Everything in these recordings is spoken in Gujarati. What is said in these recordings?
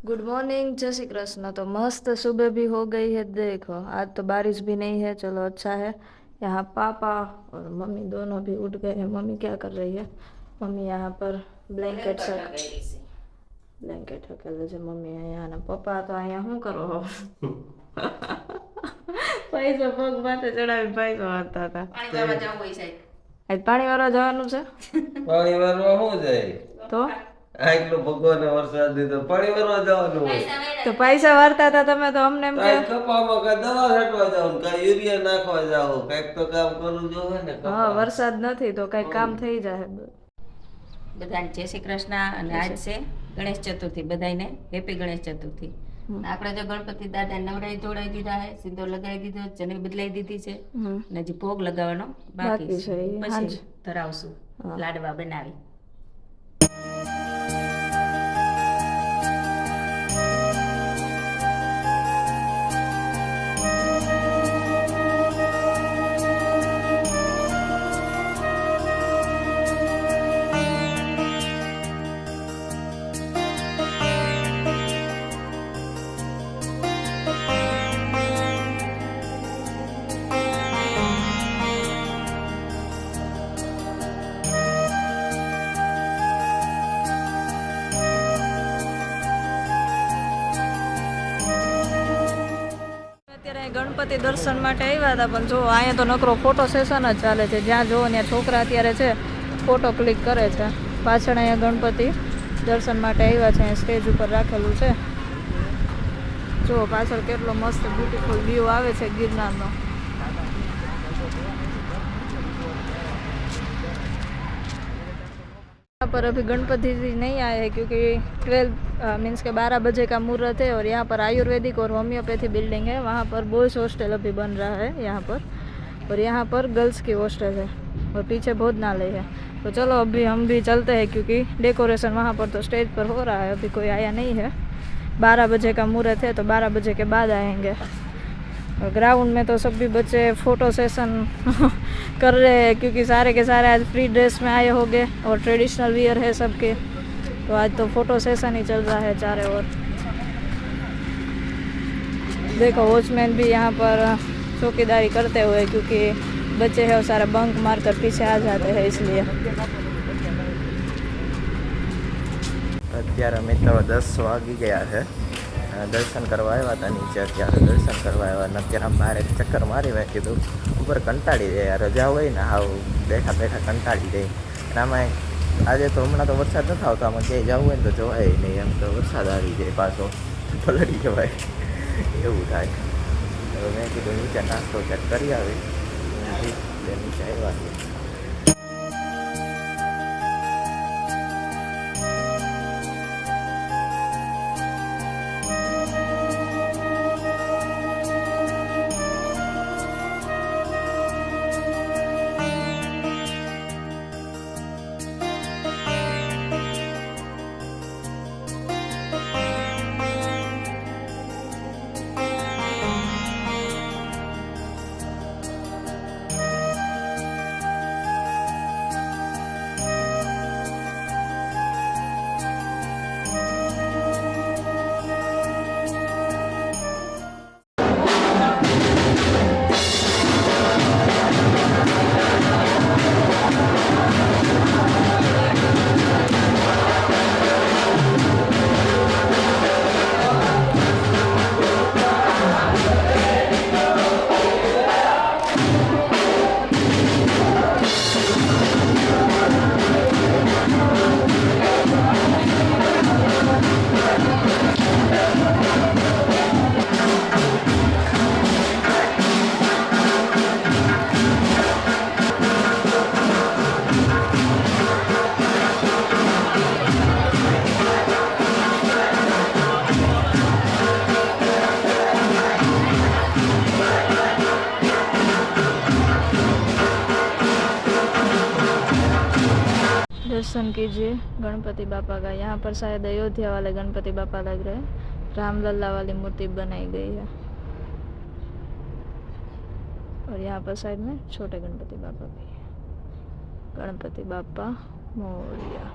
गुड मॉर्निंग, जय श्री कृष्ण। तो मस्त सुबह भी हो गई है। देखो आज तो बारिश भी नहीं है, चलो अच्छा है। यहाँ पापा और मम्मी दोनों भी उठ गए हैं। मम्मी क्या कर रही है? मम्मी यहाँ पर બ્લેન્કેટ હકેલે છે મમ્મી અહીંયા, અને પપ્પા તો અહીંયા શું કરો હો? પૈસો પગ માથે ચડાવી પૈસો વાંચતા હતા. આજ પાણી વાળવા જવાનું છે. પાણી વારવા શું જાય? તો આટલો ભગવાને વરસાદ દીધો, પાણી વારવા જવાનું હોય. તો પૈસા વારતા હતા તમે, તો અમને એમ કે કાંઈ કપામાં કાંઈ દવા છાંટવા જાવ, કાંઈ યુરિયા નાખવા જાવ, કાંઈક તો કામ કરવું જોવે ને. હા, વરસાદ નથી તો કઈ કામ થઈ જાય. બધાને જય શ્રી કૃષ્ણ. અને આજ છે ગણેશ ચતુર્થી. બધાને હેપી ગણેશ ચતુર્થી. આપણે જો ગણપતિ દાદા નવડાવી ધોડાવી દીધા છે, સિંદૂર લગાવી દીધો, ચણી બદલાઈ દીધી છે, અને હજી ભોગ લગાવવાનો બાકી છે. પછી ધરાવશું લાડવા બનાવી. ગણપતિ દર્શન માટે આવ્યા હતા, પણ જો અહીંયા તો નકરો ફોટો સેશન જ ચાલે છે. જ્યાં જુઓ ત્યાં છોકરા અત્યારે છે ફોટો ક્લિક કરે છે. પાછળ અહીંયા ગણપતિ દર્શન માટે આવ્યા છે. સ્ટેજ ઉપર રાખેલું છે. જુઓ પાછળ કેટલો મસ્ત બ્યુટીફુલ વ્યૂ આવે છે ગિરનારનો. यहाँ पर अभी गणपति जी नहीं आए हैं क्योंकि 12 मीन्स के 12 बजे का मुहूर्त है। और यहाँ पर आयुर्वेदिक और होम्योपैथी बिल्डिंग है। वहाँ पर बॉयज़ हॉस्टल अभी बन रहा है यहाँ पर, और यहाँ पर गर्ल्स की हॉस्टल है, और पीछे भोजनालय है। तो चलो अभी हम भी चलते हैं क्योंकि डेकोरेशन वहाँ पर तो स्टेज पर हो रहा है, अभी कोई आया नहीं है। 12 बजे का मुहूर्त है तो 12 बजे के बाद आएंगे। और ग्राउंड में तो सभी बच्चे फ़ोटो सेशन कर रहे हैं क्योंकि सारे के सारे आज फ्री ड्रेस में आए होंगे और ट्रेडिशनल वियर है सबके, तो आज तो फ़ोटो सेशन ही चल रहा है चारों ओर। देखो वॉचमैन भी यहाँ पर चौकीदारी करते हुए, क्योंकि बच्चे हैं और सारा बंक मारकर पीछे आ जाते हैं इसलिए। અત્યારે મિત્રો 10 વાગી ગયા છે. દર્શન કરવા આવ્યા હતા નીચે, અત્યારે દર્શન કરવા આવ્યા અને અત્યારે બહાર એક ચક્કર મારી મેં કીધું ઉપર કંટાળી જાય, રજા હોય ને હાવ બેઠા બેઠા કંટાળી જાય. અને આમાં આજે તો હમણાં તો વરસાદ નથી આવતો, આમાં ક્યાંય જવું હોય ને તો જવાય નહીં, એમ તો વરસાદ આવી જાય પાછો પલળી જવાય એવું થાય. હવે મેં કીધું નીચે નાસ્તો ક્યાંક કરી આવી, નીચે આવ્યા. दर्शन कीजिए गणपति बापा का। यहाँ पर शायद अयोध्या वाले गणपति बापा लग रहे हैं। रामलला वाली मूर्ति बनाई गई है, और यहाँ पर साइड में छोटे गणपति बापा भी है। गणपति बापा मोरया।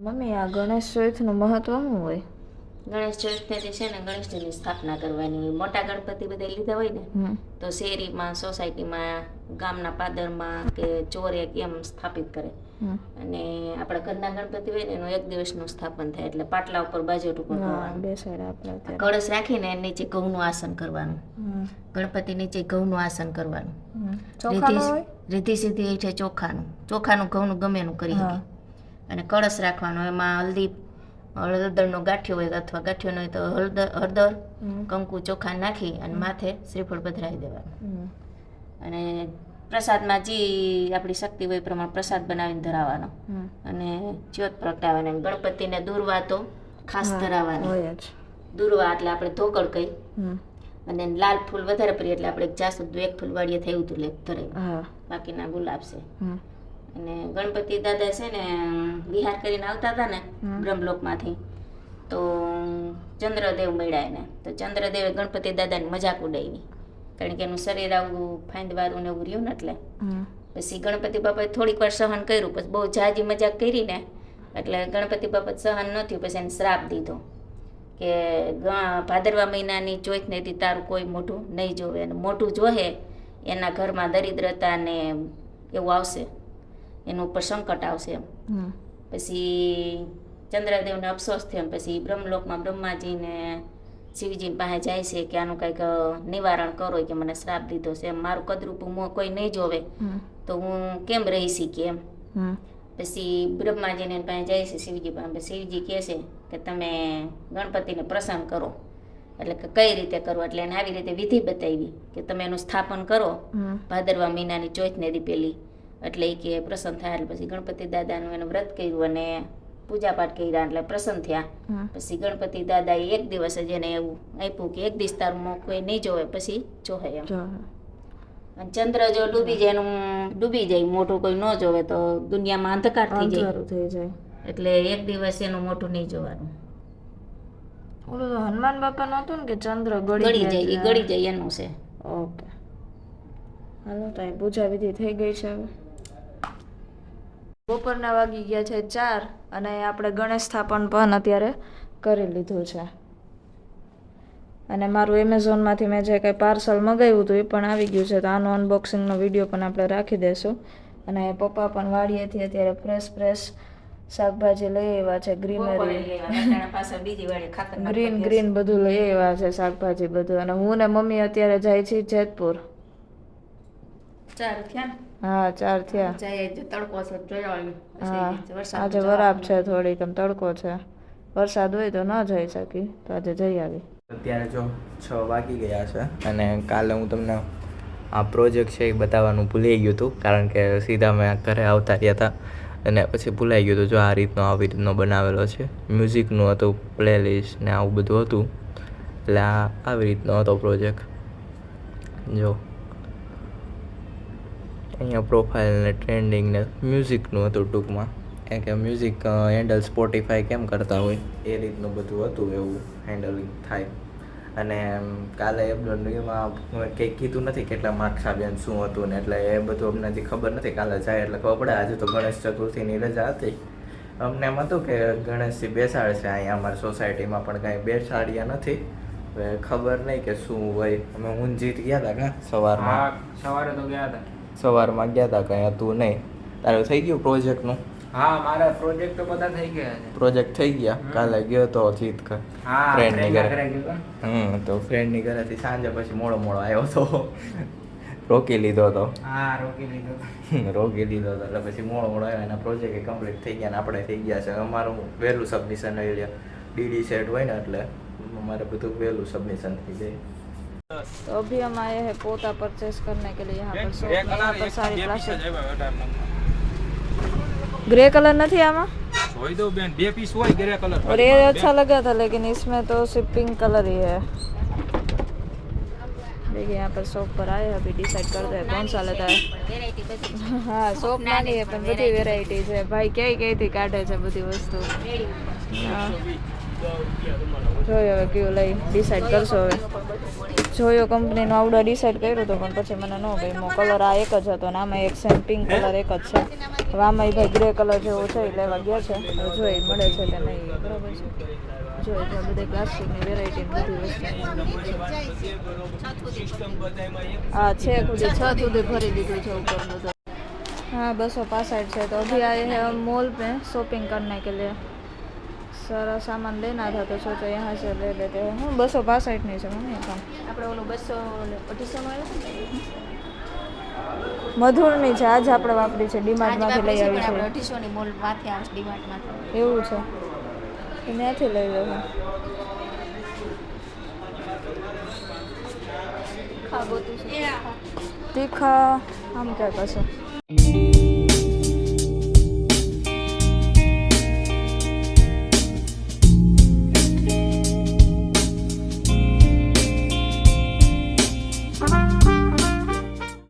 મમ્મી આ ગણેશ ચોથનું મહત્વ શું હોય? ગણેશ ચતુર્થી છે ને ગણેશજીની સ્થાપના કરવાની હોય. મોટા ગણપતિ બધા લીધા હોય ને તો શેરીમાં, સોસાયટીમાં, ગામના પાદરમાં કે ચોરે એમ સ્થાપિત કરે. અને આપણા ઘરના ગણપતિ હોય ને એનું 1 દિવસનું સ્થાપન થાય એટલે પાટલા ઉપર બાજોટ ઉપર કળશ રાખીને નીચે ઘઉંનું આસન કરવાનું. ગણપતિ નીચે ઘઉંનું આસન કરવાનું. રીતિ સીધી એ છે ચોખાનું ઘઉંનું ગમે એનું કરી શકે. અને કળશ રાખવાનો, એમાં હળદરનો ગાંઠિયો હોય અથવા ગાંઠિયો ન હોય તો હળદર, કંકુ, ચોખા નાખી અને માથે શ્રીફળ પધરાવી દેવાનું. અને પ્રસાદમાં જે આપણી શક્તિ હોય એ પ્રમાણે પ્રસાદ બનાવીને ધરાવવાનો અને જ્યોત પ્રગટાવવાની. ગણપતિને દુર્વા તો ખાસ ધરાવવાની. દુર્વા એટલે આપણે ધોકળ કહી, અને લાલ ફૂલ વધારે પ્રિય એટલે આપણે જાસૂદ 1 ફૂલ વાળીએ થયું હતું ધરે, બાકીના ગુલાબ છે. અને ગણપતિ દાદા છે ને વિહાર કરીને આવતા હતા ને બ્રહ્મલોકમાંથી, તો ચંદ્રદેવ મળ્યા એને. તો ચંદ્રદેવે ગણપતિ દાદાની મજાક ઉડાવી, કારણ કે એનું શરીર આવું ફાંદવાળું ને એવું રહ્યું ને એટલે. પછી ગણપતિ બાપાએ થોડીક વાર સહન કર્યું, પછી બહુ જાજી મજાક કરી ને એટલે ગણપતિ બાપા સહન ન થયું. પછી એને શ્રાપ દીધો કે ભાદરવા મહિનાની ચોથનેથી તારું કોઈ મોઢું નહીં જોવે, અને મોઢું જોહે એના ઘરમાં દરિદ્રતા ને એવું આવશે, એનું ઉપર સંકટ આવશે એમ. પછી ચંદ્રદેવને અફસોસ થયો. પછી બ્રહ્મલોકમાં બ્રહ્માજીને શિવજી પાસે જાય છે કે આનું કંઈક નિવારણ કરો, કે મને શ્રાપ દીધો છે, મારું કદરૂપું મોં કોઈ નહીં જોવે તો હું કેમ રહી શીખી એમ. પછી બ્રહ્માજીને પાસે જાય છે શિવજી પાસે. શિવજી કહે છે કે તમે ગણપતિને પ્રસન્ન કરો. એટલે કે કઈ રીતે કરો, એટલે એને આવી રીતે વિધિ બતાવી કે તમે એનું સ્થાપન કરો ભાદરવા મહિનાની ચોથને દી પેલી, એટલે એ કે પ્રસન્ન થાય. એટલે પછી ગણપતિ દાદાનું એનું વ્રત કર્યું અને પૂજા પાઠ કર્યા એટલે પ્રસન્ન થયા. પછી ગણપતિ દાદાએ 1 દિવસ જ એને એવું આપ્યું કે 1 દિવસ તારું મોં કોઈ નહીં જોવે, પછી જોહે એમ. અને ચંદ્ર જો ડૂબી જાય, એનું ડૂબી જાય, મોઢું કોઈ ન જોવે તો દુનિયામાં અંધકાર થઈ જાય. એટલે 1 દિવસ એનું મોઢું નહીં જોવાનું. ઓલું તો હનુમાન બાપા નું હતું ને કે ચંદ્ર ગળી જાય એનું છે. ઓકે, હાલો તો પૂજા વિધિ થઈ ગઈ છે. હવે બપોરના વાગી ગયા છે 4 અને આપણે ગણેશ સ્થાપન પણ અત્યારે કરી લીધું છે. અને મારું એમેઝોનમાંથી મેં જે કંઈ પાર્સલ મંગાવ્યું હતું એ પણ આવી ગયું છે, તો આનો અનબોક્સિંગનો વિડીયો પણ આપણે રાખી દઈશું. અને પપ્પા પણ વાડીએથી અત્યારે ફ્રેશ શાકભાજી લઈ આવ્યા છે. ગ્રીન બધું લઈ આવ્યા છે, શાકભાજી બધું. અને હું ને મમ્મી અત્યારે જાય છે જેતપુર. 4 થયા. હા 4 થયા. તડકો છે, આજે વરાપ છે, થોડીક આમ તડકો છે. વરસાદ હોય તો ન જઈ શકી, તો આજે જઈ આવી. અત્યારે જો 6 વાગી ગયા છે અને કાલે હું તમને આ પ્રોજેક્ટ છે એ બતાવવાનું ભૂલી ગયું હતું, કારણ કે સીધા મેં ઘરે આવતા રહ્યા હતા અને પછી ભૂલાઈ ગયું હતું. જો આવી રીતનો બનાવેલો છે, મ્યુઝિકનું હતું, પ્લેલિસ્ટ ને આવું બધું હતું. એટલે આવી રીતનો હતો પ્રોજેક્ટ. જો અહીંયા પ્રોફાઇલ ને ટ્રેન્ડિંગ ને મ્યુઝિકનું હતું ટૂંકમાં, કે મ્યુઝિક હેન્ડલ સ્પોટીફાઈ કેમ કરતા હોય એ રીતનું બધું હતું, એવું હેન્ડલિંગ થાય. અને કાલે એમાં કંઈ કીધું નથી કેટલા માર્ક્સ આવ્યા શું હતું ને, એટલે એ બધું અમને હજી ખબર નથી. કાલે જાય એટલે ખબર પડે. આજે તો ગણેશ ચતુર્થીની રજા હતી. અમને એમ હતું કે ગણેશજી બેસાડશે અહીંયા અમારી સોસાયટીમાં, પણ કાંઈ બેસાડ્યા નથી. હવે ખબર નહીં કે શું હોય. અમે ઊંઝીત ગયા હતા કાં સવારમાં ગયા હતા, કંઈ હતું નહીં. તારું થઈ ગયું પ્રોજેક્ટનું? હા, મારા પ્રોજેક્ટ તો બધા થઈ ગયા છે. પ્રોજેક્ટ થઈ ગયા. કાલે ગયો તો જીત ફ્રેન્ડની ઘરે. તો ફ્રેન્ડની ઘરેથી સાંજે પછી મોડો આવ્યો તો રોકી લીધો હતો. રોકી લીધો હતો એટલે પછી મોડો આવ્યો. એના પ્રોજેક્ટ કમ્પ્લીટ થઈ ગયા ને આપણે થઈ ગયા છે. અમારું વહેલું સબમિશન ડીડી સેટ હોય ને એટલે हमारे બધું વહેલું સબમિશન થઈ જાય. तो अभी हम आए हैं पोता परचेस करने के लिए यहाँ पर शॉप में। यहाँ पर सारी प्लास्टिक ग्रे कलर नहीं आमा होई दो बेन 2 पीस होय ग्रे कलर और ये अच्छा लगा था, लेकिन इसमें तो सिर्फ पिंक कलर ही है। देखिए यहाँ पर शॉप पर आए, अभी डिसाइड करते हैं कौन सा लेता है। हाँ शॉप नानी है पण बड़ी वेराइटी है भाई, कई कई थी काढे છે બધી વસ્તુ। જોઈએ હવે કયું લઈ ડિસાઈડ કરશો હવે. જોયો કંપનીનો આવડો ડિસાઈડ કર્યું હતું પણ પછી મને ન ગમ્યો. કલર આ એક જ હતો અને આમાં એક સેમ પિંક કલર એક જ છે. હવે આમાં ભાઈ ગ્રે કલર જેવો છે એ લેવા ગયા છે. હવે જોઈ મળે છે કે નહીં બરાબર છે. જોઈએ છે બધી પ્લાસ્ટિકની વેરાયટી બધી વસ્તુ હા છે સુધી 6 સુધી ભરી દીધું છે ઉપર બધું. हाँ 265 है तो अभी आए हैं हम मॉल में शॉपिंग करने के लिए. सारा सामान लेना था तो सोचा यहाँ से ले लेते हैं. હું 265 नहीं છે મમ્મી કામ આપણે ઓલું 200 નો મધુરની છે આજ આપણે વાપરી છે ડીમાર્ટમાંથી લઈ આવી આપણે છે 250 ની મોલ માંથી આવે છે ડીમાર્ટમાંથી. એવું છે તો ત્યાંથી લઈ લેવું. તીખા આમ ક્યાંક હશે.